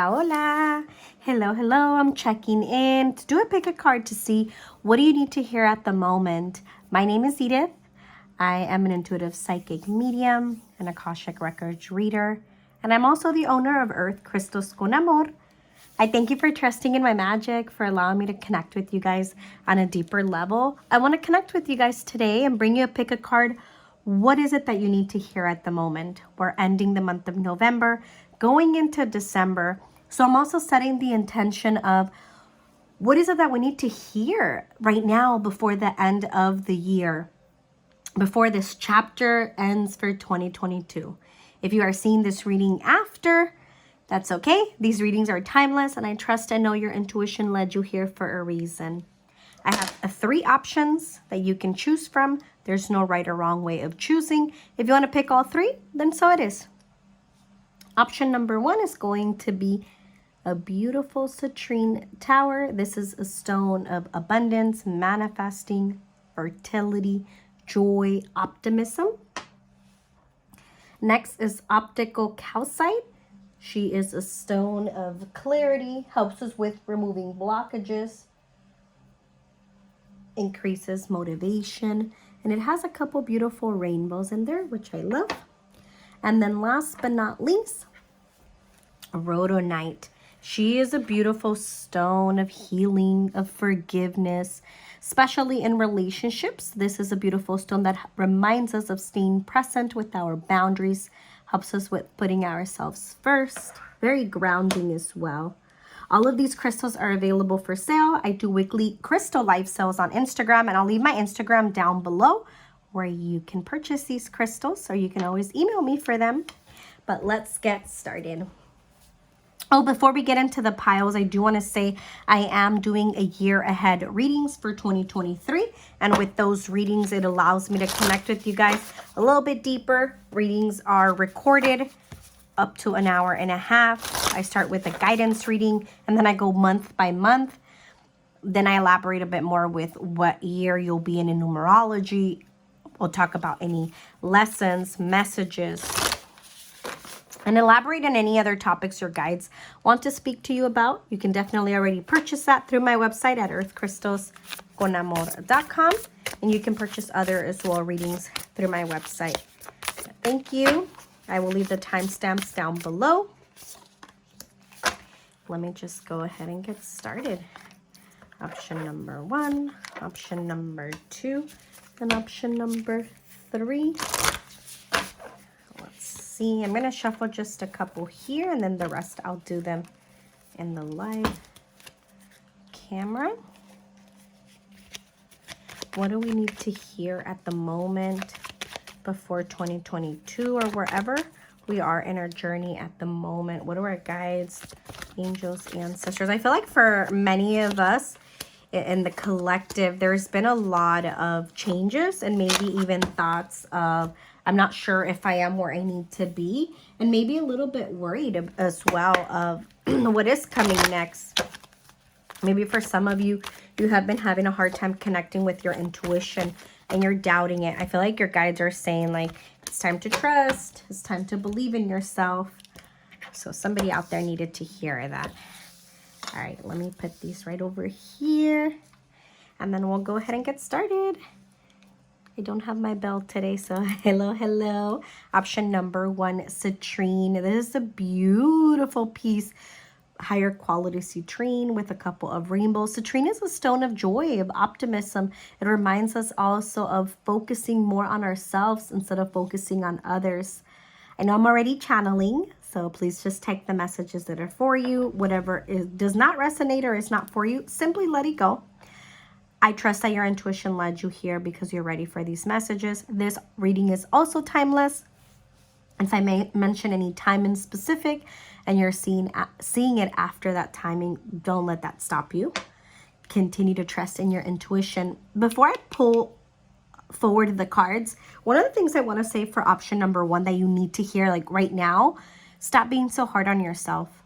Hola. Hello. I'm checking in to do a pick a card to see what do you need to hear at the moment. My name is Edith. I am an intuitive psychic medium and Akashic Records reader. And I'm also the owner of Earth Crystals con Amor. I thank you for trusting in my magic, for allowing me to connect with you guys on a deeper level. I want to connect with you guys today and bring you a pick a card. What is it that you need to hear at the moment? We're ending the month of November, going into December. So I'm also setting the intention of what is it that we need to hear right now before the end of the year, before this chapter ends for 2022. If you are seeing this reading after, that's okay. These readings are timeless, and I trust and know your intuition led you here for a reason. I have 3 options that you can choose from. There's no right or wrong way of choosing. If you want to pick all 3, then so it is. Option number 1 is going to be a beautiful citrine tower. This is a stone of abundance, manifesting, fertility, joy, optimism. Next is optical calcite. She is a stone of clarity, helps us with removing blockages, increases motivation, and it has a couple beautiful rainbows in there, which I love. And then last but not least, Rhodonite. She is a beautiful stone of healing, of forgiveness, especially in relationships. This is a beautiful stone that reminds us of staying present with our boundaries, helps us with putting ourselves first, very grounding as well. All of these crystals are available for sale. I do weekly crystal live sales on Instagram, and I'll leave my Instagram down below where you can purchase these crystals, or you can always email me for them. But let's get started. Oh, before we get into the piles, I do want to say I am doing a year ahead readings for 2023. And with those readings, it allows me to connect with you guys a little bit deeper. Readings are recorded up to an hour and a half. I start with a guidance reading, and then I go month by month. Then I elaborate a bit more with what year you'll be in numerology. We'll talk about any lessons, messages, and elaborate on any other topics your guides want to speak to you about. You can definitely already purchase that through my website at earthcrystalsconamor.com. And you can purchase other as well readings through my website. Thank you. I will leave the timestamps down below. Let me just go ahead and get started. Option number 1, option number 2, and option number 3. See, I'm going to shuffle just a couple here, and then the rest I'll do them in the live camera. What do we need to hear at the moment before 2022 or wherever we are in our journey at the moment? What are our guides, angels, ancestors? I feel like for many of us in the collective, there's been a lot of changes and maybe even thoughts of, I'm not sure if I am where I need to be, and maybe a little bit worried as well of what is coming next. Maybe for some of you, you have been having a hard time connecting with your intuition and you're doubting it. I feel like your guides are saying, like, it's time to trust, it's time to believe in yourself. So somebody out there needed to hear that. All right, let me put these right over here, and then we'll go ahead and get started. I don't have my bell today, so hello. Option number 1, citrine. This is a beautiful piece, higher quality citrine with a couple of rainbows. Citrine is a stone of joy, of optimism. It reminds us also of focusing more on ourselves instead of focusing on others. I know I'm already channeling, so please just take the messages that are for you. Whatever does not resonate or is not for you, simply let it go. I trust that your intuition led you here because you're ready for these messages. This reading is also timeless. If I may mention any time in specific and you're seeing it after that timing, don't let that stop you. Continue to trust in your intuition. Before I pull forward the cards, one of the things I want to say for option number 1 that you need to hear, like right now, stop being so hard on yourself.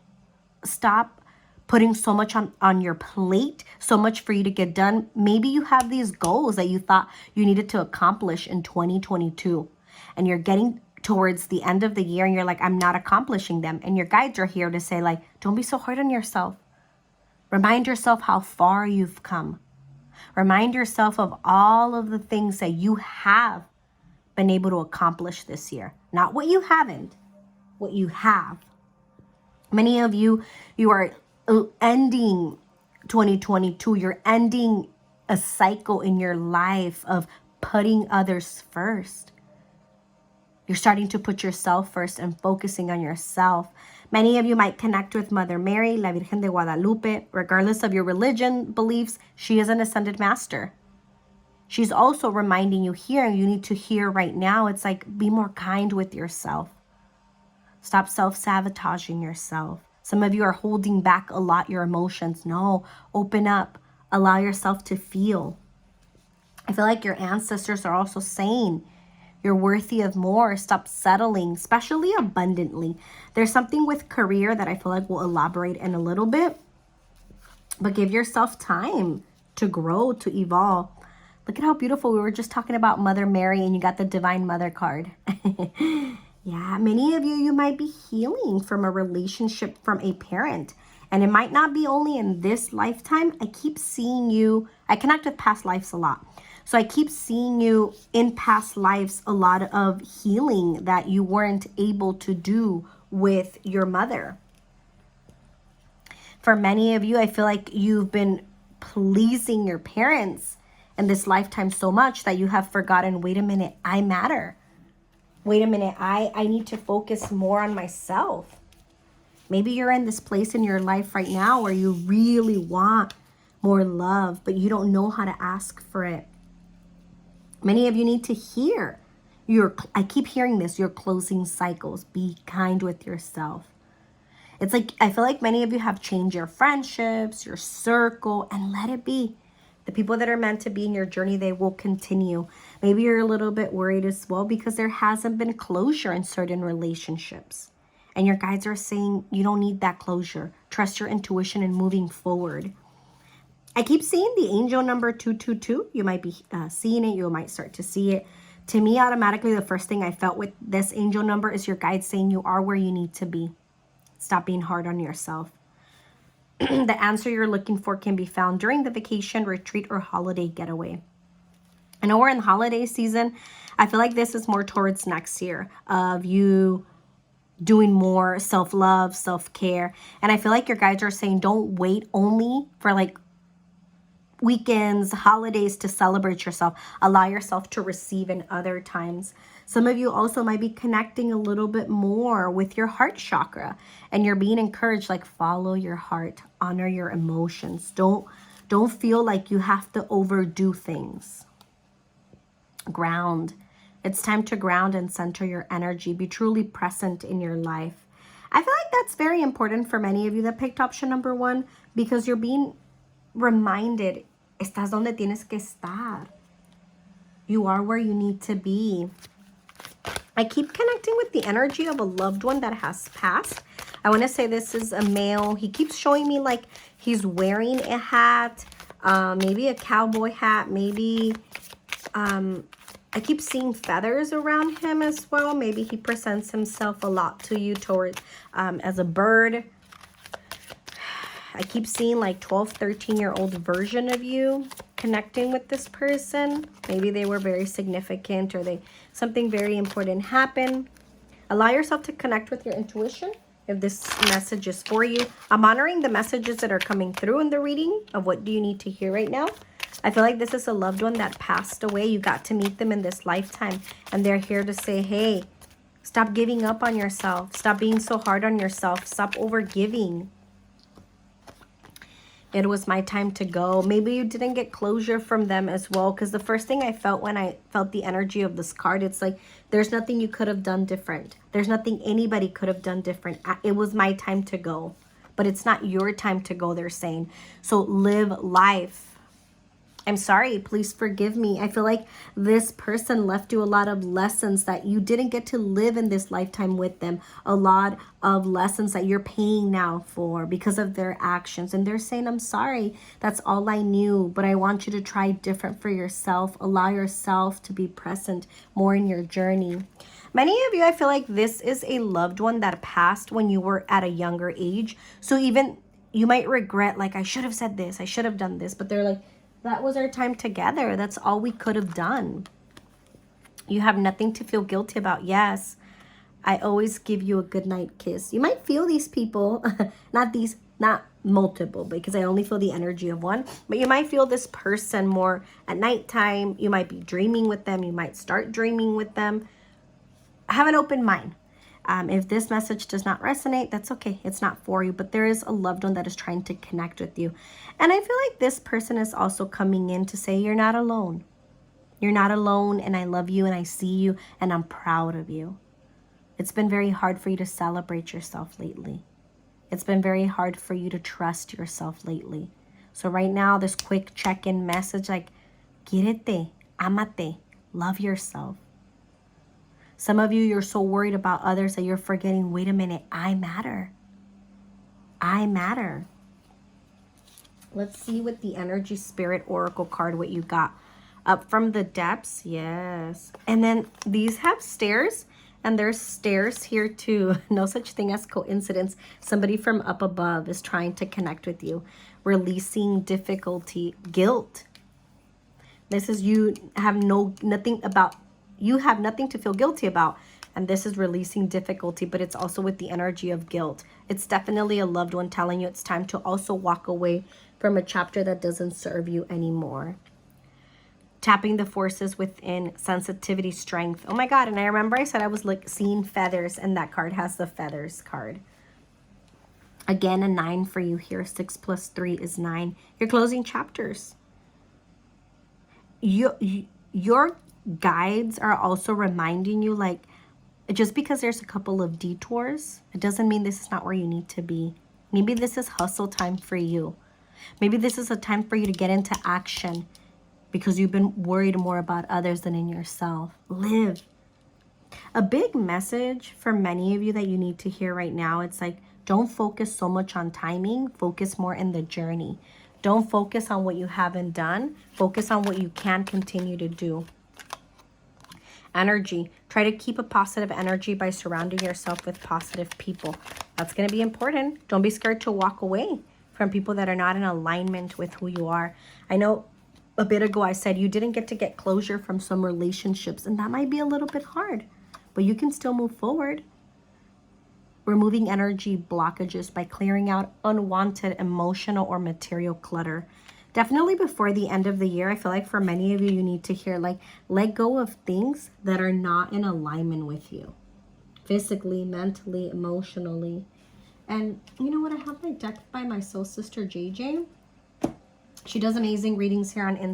Stop putting so much on your plate, so much for you to get done. Maybe you have these goals that you thought you needed to accomplish in 2022, and you're getting towards the end of the year and you're like, I'm not accomplishing them. And your guides are here to say, like, don't be so hard on yourself. Remind yourself how far you've come. Remind yourself of all of the things that you have been able to accomplish this year. Not what you haven't, what you have. Many of you, you are ending 2022. You're ending a cycle in your life of putting others first. You're starting to put yourself first and focusing on yourself. Many of you might connect with Mother Mary, La Virgen de Guadalupe. Regardless of your religion beliefs, she is an ascended master. She's also reminding you here, you need to hear right now, it's like, be more kind with yourself. Stop self-sabotaging yourself. Some of you are holding back a lot your emotions. No, open up. Allow yourself to feel. I feel like your ancestors are also saying, you're worthy of more. Stop settling, especially abundantly. There's something with career that I feel like we'll elaborate in a little bit. But give yourself time to grow, to evolve. Look at how beautiful. We were just talking about Mother Mary and you got the Divine Mother card. Yeah, many of you, you might be healing from a relationship from a parent. And it might not be only in this lifetime. I keep seeing you. I connect with past lives a lot. So I keep seeing you in past lives, a lot of healing that you weren't able to do with your mother. For many of you, I feel like you've been pleasing your parents in this lifetime so much that you have forgotten, wait a minute, I matter. Wait a minute, I need to focus more on myself. Maybe you're in this place in your life right now where you really want more love, but you don't know how to ask for it. Many of you need to hear. I keep hearing this, you're closing cycles. Be kind with yourself. It's like, I feel like many of you have changed your friendships, your circle, and let it be. The people that are meant to be in your journey, they will continue. Maybe you're a little bit worried as well because there hasn't been closure in certain relationships. And your guides are saying you don't need that closure. Trust your intuition and moving forward. I keep seeing the angel number 222. You might be seeing it. You might start to see it. To me, automatically, the first thing I felt with this angel number is your guide saying you are where you need to be. Stop being hard on yourself. The answer you're looking for can be found during the vacation, retreat, or holiday getaway. I know we're in the holiday season. I feel like this is more towards next year of you doing more self-love, self-care. And I feel like your guides are saying don't wait only for like weekends, holidays to celebrate yourself. Allow yourself to receive in other times. Some of you also might be connecting a little bit more with your heart chakra and you're being encouraged, like follow your heart, honor your emotions. Don't feel like you have to overdo things. Ground. It's time to ground and center your energy. Be truly present in your life. I feel like that's very important for many of you that picked option number 1 because you're being reminded, estás donde tienes que estar. You are where you need to be. I keep connecting with the energy of a loved one that has passed. I want to say this is a male. He keeps showing me like he's wearing a hat, maybe a cowboy hat, maybe I keep seeing feathers around him as well. Maybe he presents himself a lot to you towards as a bird. I keep seeing like 12, 13-year-old version of you connecting with this person. Maybe they were very significant or something very important happened. Allow yourself to connect with your intuition if this message is for you. I'm honoring the messages that are coming through in the reading of what do you need to hear right now. I feel like this is a loved one that passed away. You got to meet them in this lifetime and they're here to say, hey, stop giving up on yourself. Stop being so hard on yourself. Stop overgiving. It was my time to go. Maybe you didn't get closure from them as well, because the first thing I felt when I felt the energy of this card, it's like there's nothing you could have done different. There's nothing anybody could have done different. It was my time to go, but it's not your time to go, they're saying. So live life. I'm sorry, please forgive me. I feel like this person left you a lot of lessons that you didn't get to live in this lifetime with them. A lot of lessons that you're paying now for because of their actions. And they're saying, I'm sorry, that's all I knew, but I want you to try different for yourself. Allow yourself to be present more in your journey. Many of you, I feel like this is a loved one that passed when you were at a younger age. So even you might regret, like, I should have said this, I should have done this. But they're like, that was our time together. That's all we could have done. You have nothing to feel guilty about. Yes, I always give you a good night kiss. You might feel these people, not multiple, because I only feel the energy of one. But you might feel this person more at nighttime. You might be dreaming with them. You might start dreaming with them. Have an open mind. If this message does not resonate, that's okay. It's not for you. But there is a loved one that is trying to connect with you. And I feel like this person is also coming in to say you're not alone. You're not alone, and I love you, and I see you, and I'm proud of you. It's been very hard for you to celebrate yourself lately. It's been very hard for you to trust yourself lately. So right now, this quick check-in message, like, quírete, amate, love yourself. Some of you, you're so worried about others that you're forgetting, wait a minute, I matter. I matter. Let's see with the Energy Spirit Oracle card what you got. Up from the depths, yes. And then these have stairs, and there's stairs here too. No such thing as coincidence. Somebody from up above is trying to connect with you. Releasing difficulty, guilt. This is you have nothing to feel guilty about. And this is releasing difficulty, but it's also with the energy of guilt. It's definitely a loved one telling you it's time to also walk away from a chapter that doesn't serve you anymore. Tapping the forces within, sensitivity, strength. Oh my God, and I remember I said I was like seeing feathers, and that card has the feathers card. Again, a 9 for you here. 6 plus 3 is 9. You're closing chapters. Your guides are also reminding you, like, just because there's a couple of detours, it doesn't mean this is not where you need to be. Maybe this is hustle time for you. Maybe this is a time for you to get into action, because you've been worried more about others than in yourself. Live. A big message for many of you that you need to hear right now, it's like, don't focus so much on timing. Focus more in the journey. Don't focus on what you haven't done. Focus on what you can continue to do. Energy. Try to keep a positive energy by surrounding yourself with positive people. That's going to be important. Don't be scared to walk away from people that are not in alignment with who you are. I know a bit ago I said you didn't get closure from some relationships, and that might be a little bit hard, but you can still move forward. Removing energy blockages by clearing out unwanted emotional or material clutter. Definitely before the end of the year, I feel like for many of you, you need to hear, like, let go of things that are not in alignment with you. Physically, mentally, emotionally. And you know what? I have my deck by my soul sister, JJ. She does amazing readings here on on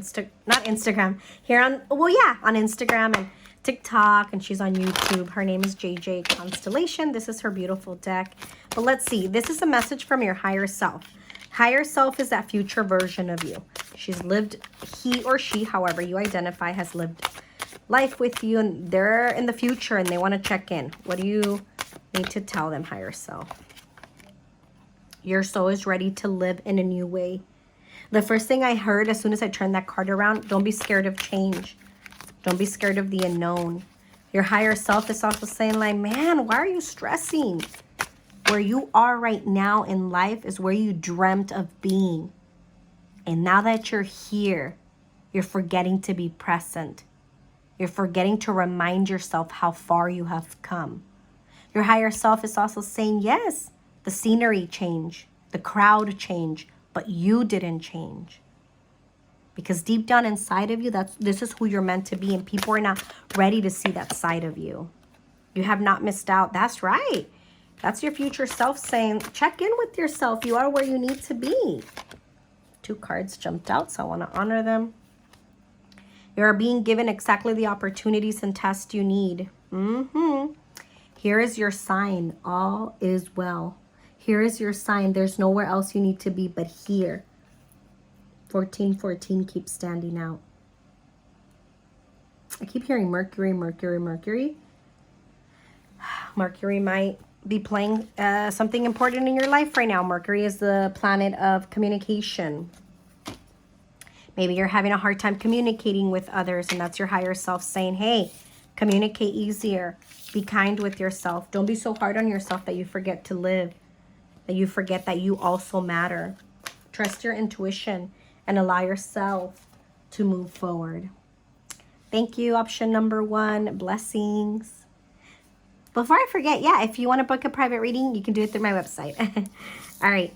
Instagram and TikTok, and she's on YouTube. Her name is JJ Constellation. This is her beautiful deck. But let's see. This is a message from your higher self. Higher self is that future version of you. He or she, however you identify, has lived life with you, and they're in the future and they want to check in. What do you need to tell them, higher self? Your soul is ready to live in a new way. The first thing I heard as soon as I turned that card around, don't be scared of change. Don't be scared of the unknown. Your higher self is also saying, like, man, why are you stressing? Where you are right now in life is where you dreamt of being. And now that you're here, you're forgetting to be present. You're forgetting to remind yourself how far you have come. Your higher self is also saying, yes, the scenery changed, the crowd changed, but you didn't change. Because deep down inside of you, this is who you're meant to be, and people are not ready to see that side of you. You have not missed out. That's right. That's your future self saying, check in with yourself. You are where you need to be. 2 cards jumped out, so I want to honor them. You are being given exactly the opportunities and tests you need. Here is your sign. All is well. Here is your sign. There's nowhere else you need to be but here. 1414 keeps standing out. I keep hearing Mercury, Mercury, Mercury. Mercury might be playing something important in your life right now. Mercury is the planet of communication. Maybe you're having a hard time communicating with others, and that's your higher self saying, hey, communicate easier. Be kind with yourself. Don't be so hard on yourself that you forget to live, that you forget that you also matter. Trust your intuition and allow yourself to move forward. Thank you. Option number 1, blessings. Before I forget, yeah, if you want to book a private reading, you can do it through my website. All right.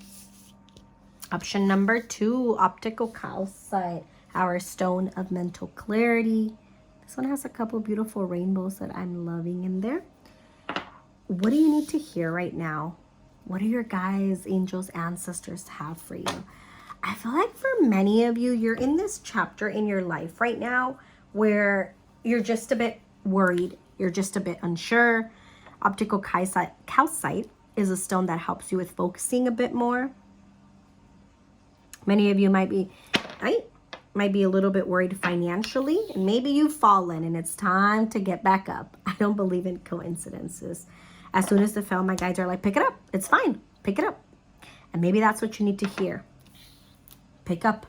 Option number 2, Optical Calcite, our stone of mental clarity. This one has a couple beautiful rainbows that I'm loving in there. What do you need to hear right now? What do your guides, angels, ancestors have for you? I feel like for many of you, you're in this chapter in your life right now where you're just a bit worried. You're just a bit unsure. Optical calcite is a stone that helps you with focusing a bit more. Many of you might be a little bit worried financially, and maybe you've fallen and it's time to get back up. I don't believe in coincidences. As soon as they fell, my guides are like, pick it up. It's fine. Pick it up. And maybe that's what you need to hear. Pick up.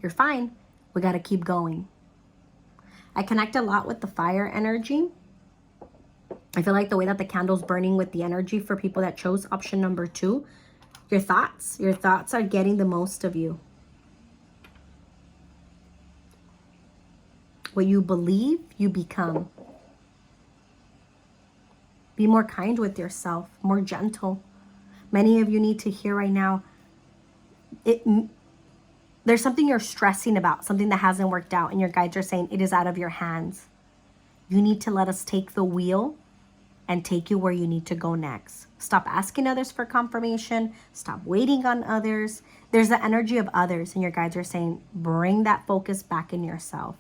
You're fine. We got to keep going. I connect a lot with the fire energy. I feel like the way that the candle's burning with the energy for people that chose option number 2, your thoughts are getting the most of you. What you believe, you become. Be more kind with yourself, more gentle. Many of you need to hear right now, there's something you're stressing about, something that hasn't worked out, and your guides are saying it is out of your hands. You need to let us take the wheel and take you where you need to go next. Stop asking others for confirmation. Stop waiting on others. There's the energy of others, and your guides are saying, bring that focus back in yourself.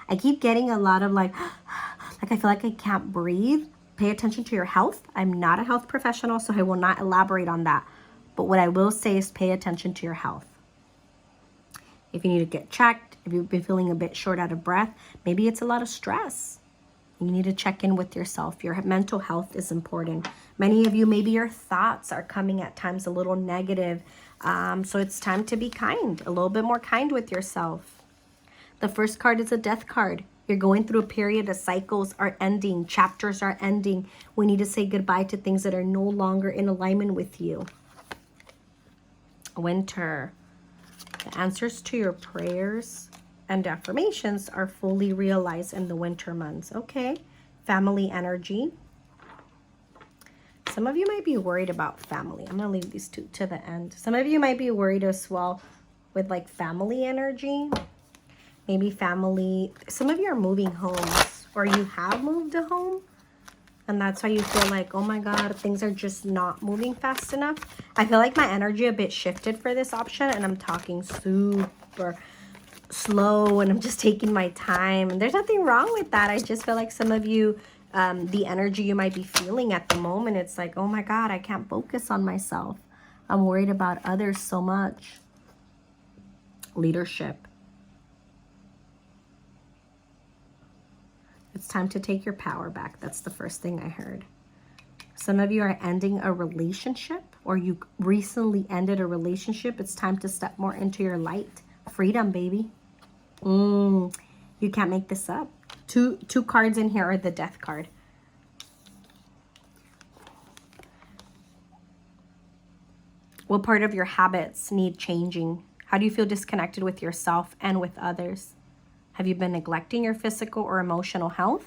I keep getting a lot of like I feel like I can't breathe. Pay attention to your health. I'm not a health professional, so I will not elaborate on that. But what I will say is pay attention to your health. If you need to get checked, if you've been feeling a bit short out of breath, maybe it's a lot of stress. You need to check in with yourself. Your mental health is important. Many of you, maybe your thoughts are coming at times a little negative. So it's time to be kind, a little bit more kind with yourself. The first card is a death card. You're going through a period of cycles are ending, chapters are ending. We need to say goodbye to things that are no longer in alignment with you. Winter. The answers to your prayers and affirmations are fully realized in the winter months. Okay. Family energy. Some of you might be worried about family. I'm going to leave these two to the end. Some of you might be worried as well with like family energy. Maybe family. Some of you are moving homes, or you have moved a home. And that's why you feel like, oh my God, things are just not moving fast enough. I feel like my energy a bit shifted for this option, and I'm talking super slow, and I'm just taking my time. And there's nothing wrong with that. I just feel like some of you, the energy you might be feeling at the moment, it's like, oh my God, I can't focus on myself. I'm worried about others so much. Leadership. It's time to take your power back. That's the first thing I heard. Some of you are ending a relationship, or you recently ended a relationship. It's time to step more into your light. Freedom, baby. You can't make this up. Two cards in here are the death card. What part of your habits need changing? How do you feel disconnected with yourself and with others? Have you been neglecting your physical or emotional health?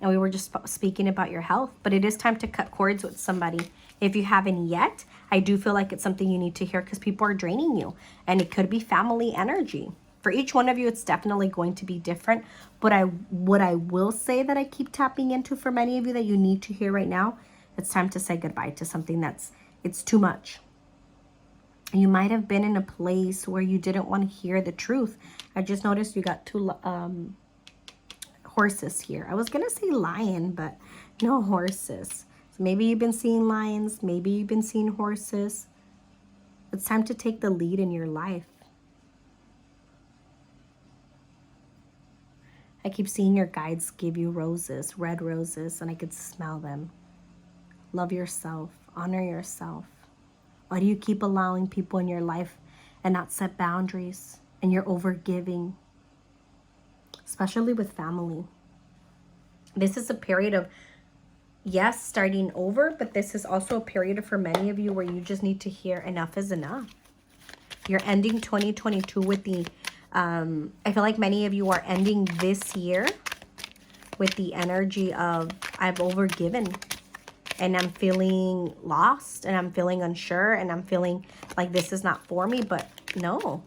And we were just speaking about your health, but it is time to cut cords with somebody. If you haven't yet, I do feel like it's something you need to hear, because people are draining you, and it could be family energy. For each one of you, it's definitely going to be different. But what I will say that I keep tapping into for many of you that you need to hear right now, it's time to say goodbye to something it's too much. You might have been in a place where you didn't want to hear the truth. I just noticed you got two horses here. I was going to say lion, but no, horses. So maybe you've been seeing lions. Maybe you've been seeing horses. It's time to take the lead in your life. I keep seeing your guides give you roses, red roses, and I could smell them. Love yourself. Honor yourself. Why do you keep allowing people in your life and not set boundaries? And you're overgiving, especially with family. This is a period of, yes, starting over, but this is also a period for many of you where you just need to hear enough is enough. You're ending 2022 with the, I feel like many of you are ending this year with the energy of, I've overgiven and I'm feeling lost and I'm feeling unsure and I'm feeling like this is not for me. But no,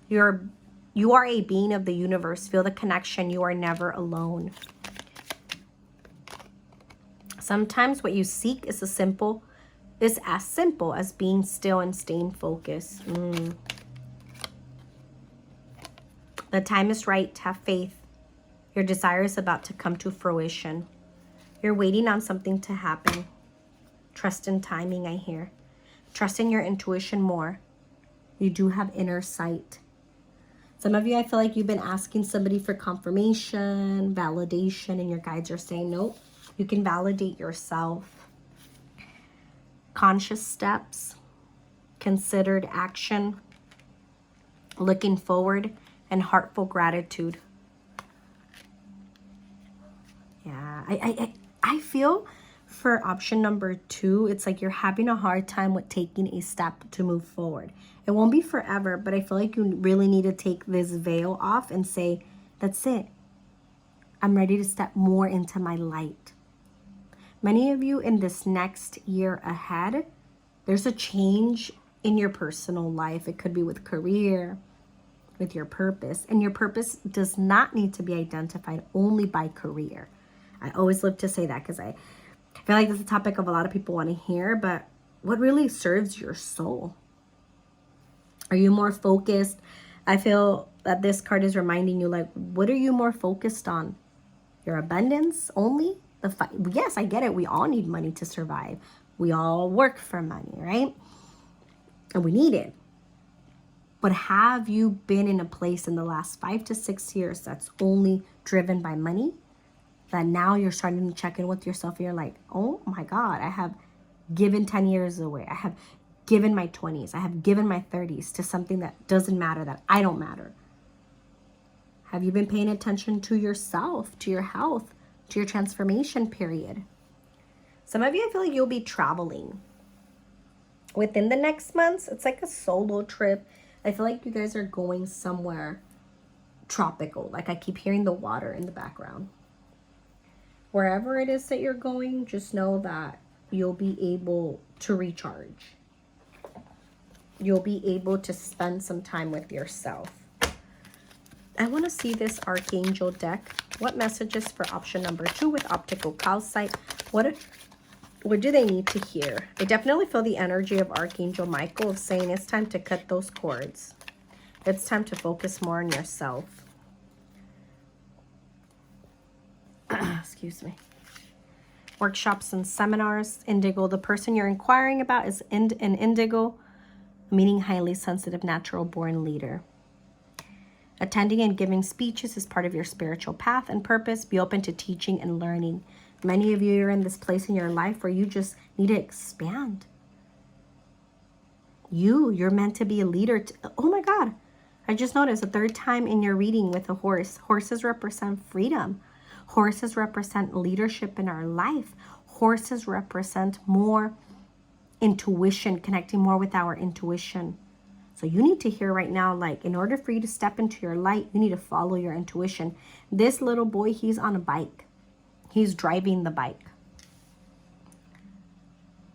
you are a being of the universe. Feel the connection. You are never alone. Sometimes what you seek is as simple as being still and staying focused. The time is right. Have faith. Your desire is about to come to fruition. You're waiting on something to happen. Trust in timing, I hear. Trust in your intuition more. You do have inner sight. Some of you, I feel like you've been asking somebody for confirmation, validation, and your guides are saying, nope, you can validate yourself. Conscious steps, considered action, looking forward, and heartful gratitude. Yeah, I feel for option number 2, it's like you're having a hard time with taking a step to move forward. It won't be forever, but I feel like you really need to take this veil off and say, that's it. I'm ready to step more into my light. Many of you in this next year ahead, there's a change in your personal life. It could be with career, with your purpose. And your purpose does not need to be identified only by career. I always love to say that because I feel like this is a topic of a lot of people want to hear, but what really serves your soul? Are you more focused? I feel that this card is reminding you, like, what are you more focused on? Your abundance only? Yes, I get it. We all need money to survive. We all work for money, right? And we need it. But have you been in a place in the last 5 to 6 years that's only driven by money? That now you're starting to check in with yourself and you're like, oh my God, I have given 10 years away. I have given my 20s. I have given my 30s to something that doesn't matter, that I don't matter. Have you been paying attention to yourself, to your health, to your transformation period? Some of you, I feel like you'll be traveling within the next months. It's like a solo trip. I feel like you guys are going somewhere tropical. Like I keep hearing the water in the background. Wherever it is that you're going, just know that you'll be able to recharge. You'll be able to spend some time with yourself. I want to see this Archangel deck. What messages for option number 2 with Optical Calcite? What do they need to hear? I definitely feel the energy of Archangel Michael of saying it's time to cut those cords. It's time to focus more on yourself. Excuse me. Workshops and seminars. Indigo. The person you're inquiring about is an indigo, meaning highly sensitive, natural born leader. Attending and giving speeches is part of your spiritual path and purpose. Be open to teaching and learning. Many of you are in this place in your life where you just need to expand. You're meant to be a leader. Oh my God. I just noticed a third time in your reading with a horse. Horses represent freedom. Horses represent leadership in our life. Horses represent more intuition, connecting more with our intuition. So you need to hear right now, like, in order for you to step into your light, you need to follow your intuition. This little boy, he's on a bike. He's driving the bike.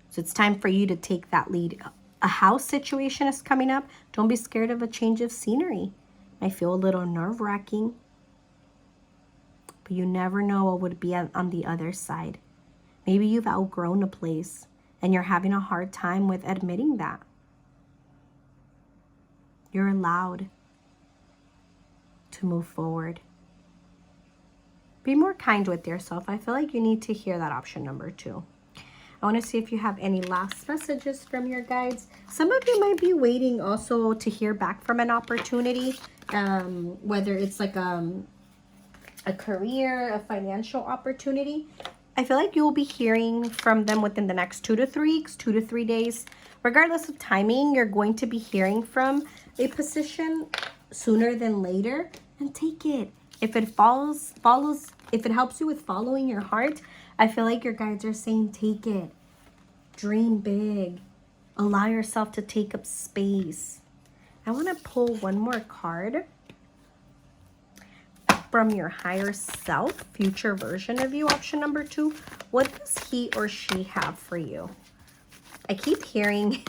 So it's time for you to take that lead. A house situation is coming up. Don't be scared of a change of scenery. I feel a little nerve-wracking. But you never know what would be on the other side. Maybe you've outgrown a place and you're having a hard time with admitting that. You're allowed to move forward. Be more kind with yourself. I feel like you need to hear that option number 2. I want to see if you have any last messages from your guides. Some of you might be waiting also to hear back from an opportunity, whether it's like a career, a financial opportunity. I feel like you'll be hearing from them within the next 2 to 3 weeks, 2 to 3 days. Regardless of timing, you're going to be hearing from a position sooner than later, and take it. If it follows if it helps you with following your heart, I feel like your guides are saying take it. Dream big. Allow yourself to take up space. I want to pull one more card from your higher self, future version of you, option number 2. What does he or she have for you? I keep hearing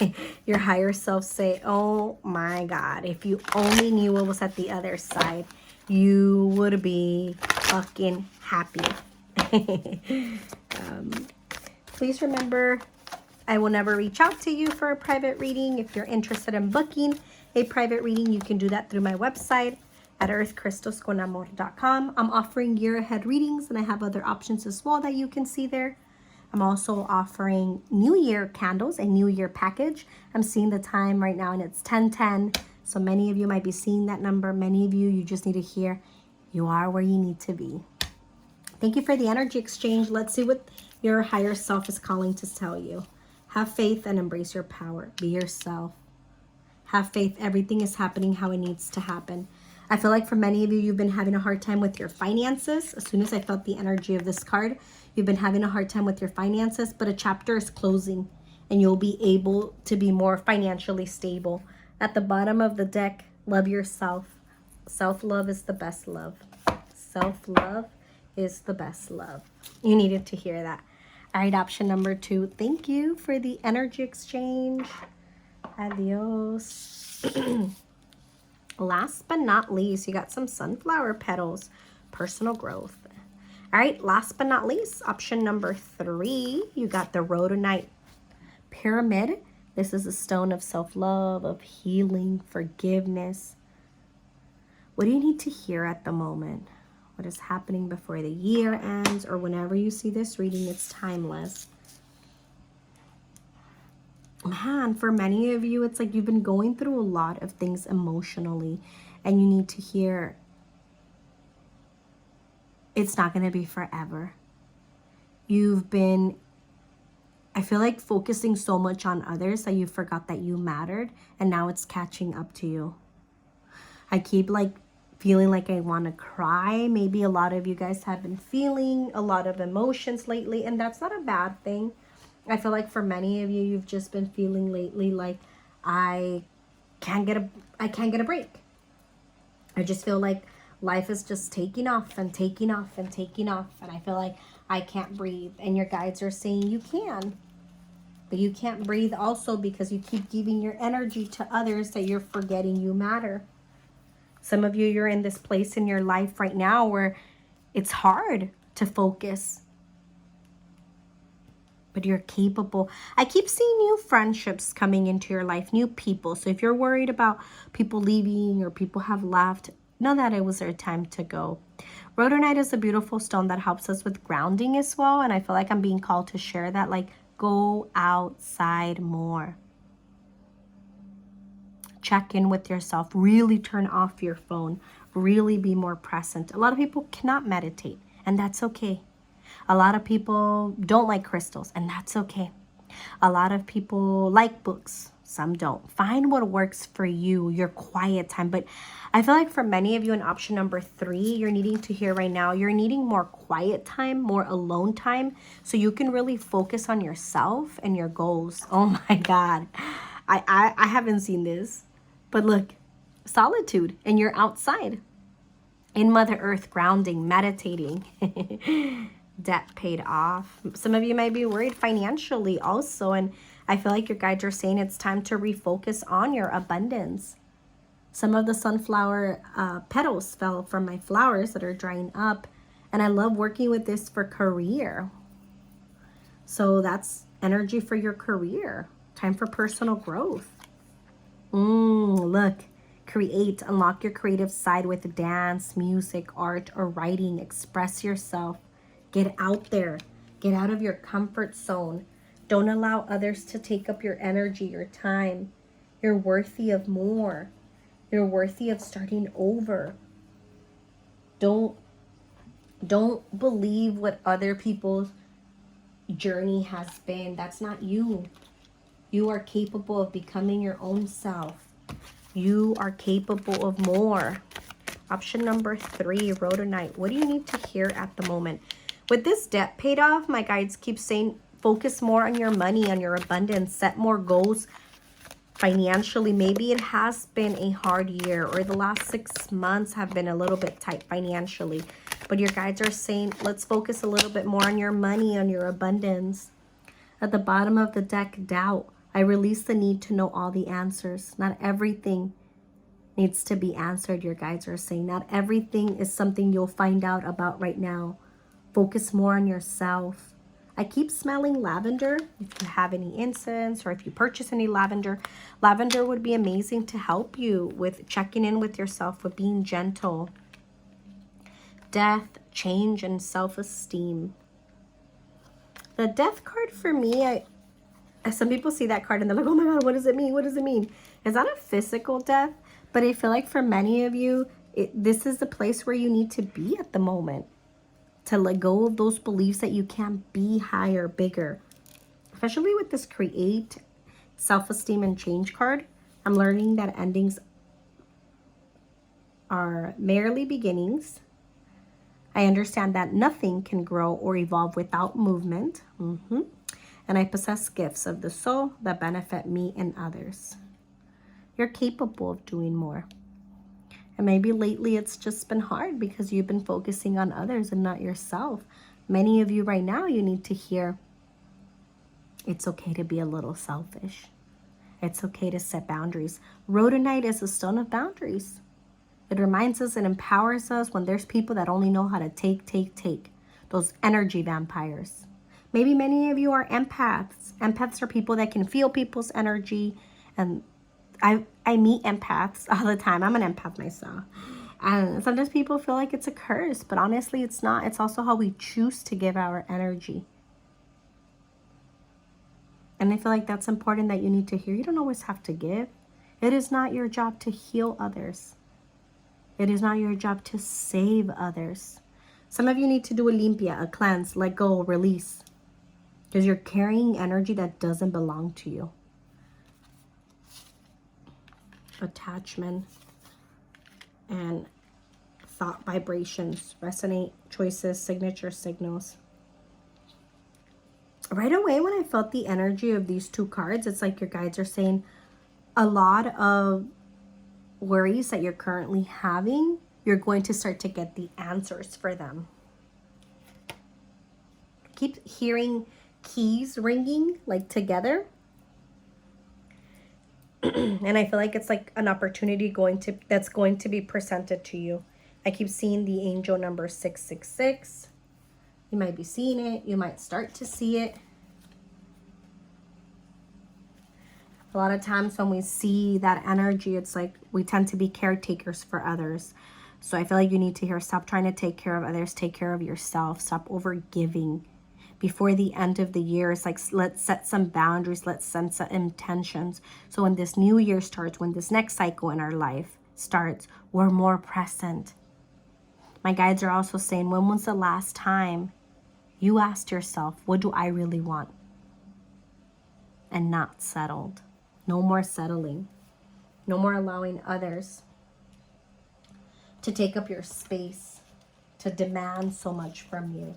your higher self say, oh my God, if you only knew what was at the other side, you would be fucking happy. Please remember, I will never reach out to you for a private reading. If you're interested in booking a private reading, you can do that through my website at earthcrystalsconamor.com. I'm offering year ahead readings, and I have other options as well that you can see there. I'm also offering New Year candles, a New Year package. I'm seeing the time right now, and it's 10:10. So many of you might be seeing that number. Many of you, you just need to hear, you are where you need to be. Thank you for the energy exchange. Let's see what your higher self is calling to tell you. Have faith and embrace your power. Be yourself. Have faith. Everything is happening how it needs to happen. I feel like for many of you, you've been having a hard time with your finances. As soon as I felt the energy of this card, you've been having a hard time with your finances, but a chapter is closing and you'll be able to be more financially stable. At the bottom of the deck, love yourself. Self-love is the best love. Self-love is the best love. You needed to hear that. All right, option number 2. Thank you for the energy exchange. Adios. Last but not least, you got some sunflower petals. Personal growth. All right, last but not least, option number 3. You got the Rhodonite pyramid. This is a stone of self-love, of healing, forgiveness. What do you need to hear at the moment? What is happening before the year ends, or whenever you see this reading, it's timeless. Man, for many of you, it's like you've been going through a lot of things emotionally, and you need to hear it's not going to be forever. You've been, I feel like, focusing so much on others that you forgot that you mattered, and now it's catching up to you. I keep feeling like I want to cry. Maybe a lot of you guys have been feeling a lot of emotions lately, and that's not a bad thing. I feel like for many of you, you've just been feeling lately like I can't get a break. I just feel like life is just taking off and taking off and taking off, and I feel like I can't breathe. And your guides are saying you can, but you can't breathe also because you keep giving your energy to others that you're forgetting you matter. Some of you, you're in this place in your life right now where it's hard to focus, but you're capable. I keep seeing new friendships coming into your life, new people. So if you're worried about people leaving or people have left, know that it was their time to go. Rhodonite is a beautiful stone that helps us with grounding as well. And I feel like I'm being called to share that, go outside more. Check in with yourself. Really turn off your phone. Really be more present. A lot of people cannot meditate, and that's okay. A lot of people don't like crystals, and that's okay. A lot of people like books. Some don't. Find what works for you, your quiet time. But I feel like for many of you in option number 3, you're needing to hear right now, you're needing more quiet time, more alone time, so you can really focus on yourself and your goals. Oh my God. I haven't seen this. But look, solitude, and you're outside in Mother Earth, grounding, meditating. Debt paid off. Some of you might be worried financially also, and I feel like your guides are saying it's time to refocus on your abundance. Some of the sunflower petals fell from my flowers that are drying up, and I love working with this for career. So that's energy for your career. Time for personal growth. Look, create, unlock your creative side with dance, music, art, or writing. Express yourself. Get out there. Get out of your comfort zone. Don't allow others to take up your energy, your time. You're worthy of more. You're worthy of starting over. Don't believe what other people's journey has been. That's not you. You are capable of becoming your own self. You are capable of more. Option number 3, Rhodonite. What do you need to hear at the moment? With this debt paid off, my guides keep saying focus more on your money, on your abundance, set more goals financially. Maybe it has been a hard year, or the last 6 months have been a little bit tight financially. But your guides are saying, let's focus a little bit more on your money, on your abundance. At the bottom of the deck, doubt. I release the need to know all the answers. Not everything needs to be answered, your guides are saying. Not everything is something you'll find out about right now. Focus more on yourself. I keep smelling lavender. If you have any incense or if you purchase any lavender, lavender would be amazing to help you with checking in with yourself, with being gentle. Death, change, and self-esteem. The death card for me, some people see that card and they're like, oh my God, what does it mean? What does it mean? It's not a physical death, but I feel like for many of you, this is the place where you need to be at the moment. To let go of those beliefs that you can't be higher, bigger. Especially with this create, self-esteem, and change card. I'm learning that endings are merely beginnings. I understand that nothing can grow or evolve without movement. And I possess gifts of the soul that benefit me and others. You're capable of doing more. And maybe lately it's just been hard because you've been focusing on others and not yourself. Many of you right now, you need to hear, it's okay to be a little selfish. It's okay to set boundaries. Rhodonite is a stone of boundaries. It reminds us and empowers us when there's people that only know how to take. Those energy vampires. Maybe many of you are empaths. Empaths are people that can feel people's energy. And I meet empaths all the time. I'm an empath myself. And sometimes people feel like it's a curse, but honestly, it's not. It's also how we choose to give our energy. And I feel like that's important that you need to hear. You don't always have to give. It is not your job to heal others. It is not your job to save others. Some of you need to do a limpia, a cleanse, let go, release. Because you're carrying energy that doesn't belong to you. Attachment and thought vibrations, resonate, choices, signature signals. Right away when I felt the energy of these two cards, it's like your guides are saying a lot of worries that you're currently having, you're going to start to get the answers for them. Keep hearing keys ringing like together. And I feel like it's like an opportunity that's going to be presented to you. I keep seeing the angel number 666. You might be seeing it. You might start to see it. A lot of times when we see that energy, it's like we tend to be caretakers for others. So I feel like you need to hear, stop trying to take care of others. Take care of yourself. Stop over giving. Before the end of the year, it's like, let's set some boundaries. Let's set some intentions. So when this new year starts, when this next cycle in our life starts, we're more present. My guides are also saying, when was the last time you asked yourself, what do I really want? And not settled. No more settling. No more allowing others to take up your space, to demand so much from you.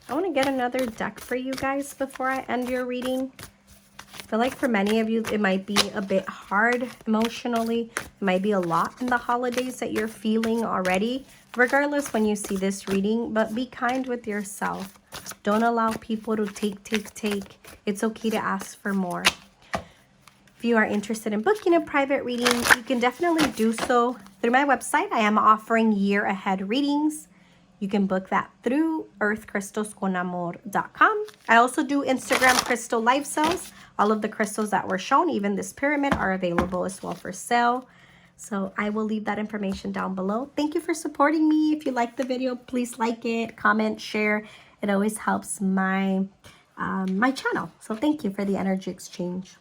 I want to get another deck for you guys before I end your reading. I feel like for many of you, it might be a bit hard emotionally. It might be a lot in the holidays that you're feeling already. Regardless when you see this reading, but be kind with yourself. Don't allow people to take. It's okay to ask for more. If you are interested in booking a private reading, you can definitely do so through my website. I am offering year ahead readings. You can book that through earthcrystalsconamor.com. I also do Instagram crystal live sales. All of the crystals that were shown, even this pyramid, are available as well for sale. So I will leave that information down below. Thank you for supporting me. If you like the video, please like it, comment, share. It always helps my my channel. So thank you for the energy exchange.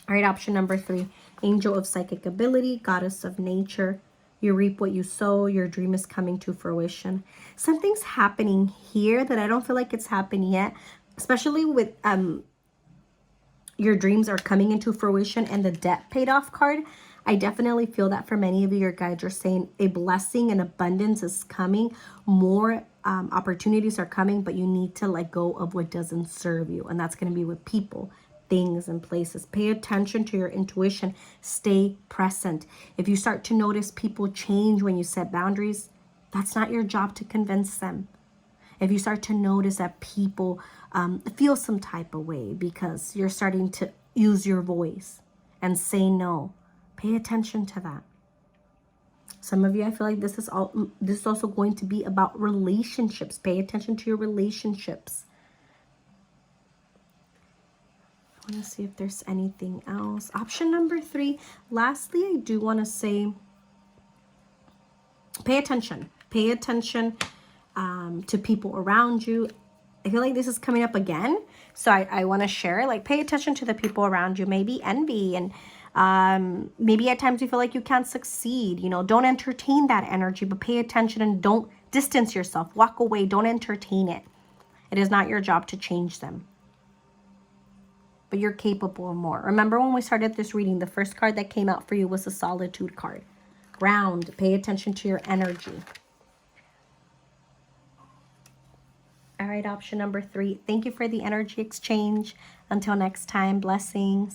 All right, option number 3, angel of psychic ability, goddess of nature. You reap what you sow. Your dream is coming to fruition. Something's happening here that I don't feel like it's happened yet, especially with your dreams are coming into fruition and the debt paid off card. I definitely feel that for many of you, your guides are saying a blessing and abundance is coming. More opportunities are coming, but you need to let go of what doesn't serve you. And that's going to be with people, things, and places. Pay attention to your intuition. Stay present. If you start to notice people change when you set boundaries, that's not your job to convince them. If you start to notice that people feel some type of way because you're starting to use your voice and say no, pay attention to that. Some of you, I feel like this is also going to be about relationships. Pay attention to your relationships. I want to see if there's anything else. Option number 3. Lastly, I do want to say, pay attention. Pay attention to people around you. I feel like this is coming up again. So I want to share, like, pay attention to the people around you. Maybe envy and maybe at times you feel like you can't succeed. You know, don't entertain that energy, but pay attention and don't distance yourself. Walk away. Don't entertain it. It is not your job to change them. But you're capable of more. Remember when we started this reading, the first card that came out for you was the Solitude card. Ground. Pay attention to your energy. All right, option number 3. Thank you for the energy exchange. Until next time, blessings.